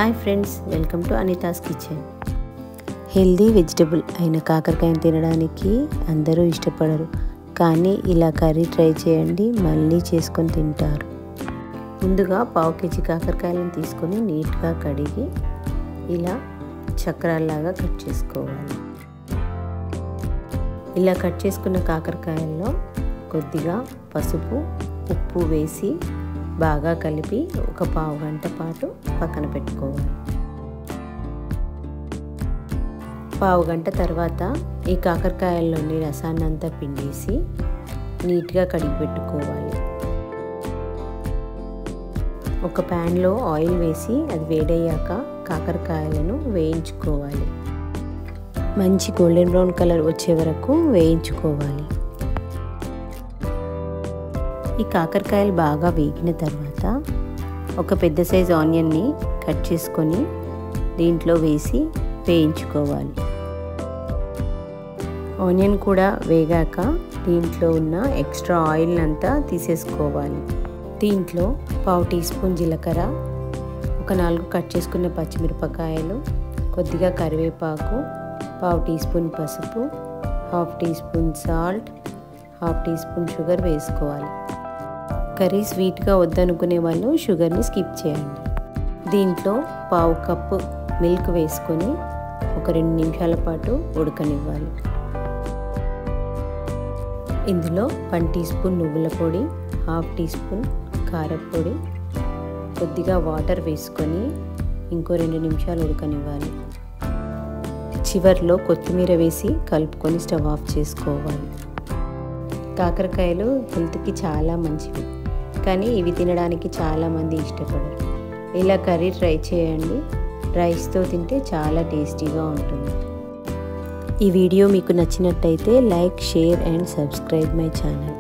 Hi friends, welcome to Anita's kitchen. Healthy vegetable అయిన కాకరకాయని తినడానికి అందరూ ఇష్టపడరు, కానీ ఇలా కర్రీ ట్రై చేయండి, మళ్ళీ చేసుకొని తింటారు. ముందుగా పావు కేజీ కాకరకాయలను తీసుకొని నీట్గా కడిగి ఇలా చక్రాల్లాగా కట్ చేసుకోవాలి. ఇలా కట్ చేసుకున్న కాకరకాయల్లో కొద్దిగా పసుపు, ఉప్పు వేసి బాగా కలిపి ఒక పావు గంట పాటు పక్కన పెట్టుకోవాలి. పావు గంట తర్వాత ఈ కాకరకాయల్లోని రసాన్ని అంతా పిండేసి నీట్గా కడిగి పెట్టుకోవాలి. ఒక ప్యాన్లో ఆయిల్ వేసి అది వేడయ్యాక కాకరకాయలను వేయించుకోవాలి. మంచి గోల్డెన్ బ్రౌన్ కలర్ వచ్చే వరకు వేయించుకోవాలి. ఈ కాకరకాయలు బాగా వేగిన తర్వాత ఒక పెద్ద సైజు ఆనియన్ని కట్ చేసుకొని దీంట్లో వేసి వేయించుకోవాలి. ఆనియన్ కూడా వేగాక దీంట్లో ఉన్న ఎక్స్ట్రా ఆయిల్ అంతా తీసేసుకోవాలి. దీంట్లో పావు టీ స్పూన్ జీలకర్ర, ఒక 4 కట్ చేసుకున్న పచ్చిమిరపకాయలు, కొద్దిగా కరివేపాకు, పావు టీ స్పూన్ పసుపు, half teaspoon salt, half teaspoon sugar వేసుకోవాలి. కర్రీ స్వీట్గా వద్దనుకునే వాళ్ళు షుగర్ని స్కిప్ చేయండి. దీంట్లో పావు కప్పు మిల్క్ వేసుకొని ఒక 2 నిమిషాల పాటు ఉడకనివ్వాలి. ఇందులో 1 టీ స్పూన్ నువ్వుల పొడి, హాఫ్ టీ స్పూన్ కారపొడి, కొద్దిగా వాటర్ వేసుకొని ఇంకో 2 నిమిషాలు ఉడకనివ్వాలి. చివర్లో కొత్తిమీర వేసి కలుపుకొని స్టవ్ ఆఫ్ చేసుకోవాలి. కాకరకాయలు హెల్త్కి చాలా మంచివి, కానీ ఇవి తినడానికి చాలామంది ఇష్టపడరు. ఇలా కర్రీ ట్రై చేయండి, రైస్తో తింటే చాలా టేస్టీగా ఉంటుంది. ఈ వీడియో మీకు నచ్చినట్టయితే like, share and subscribe my channel.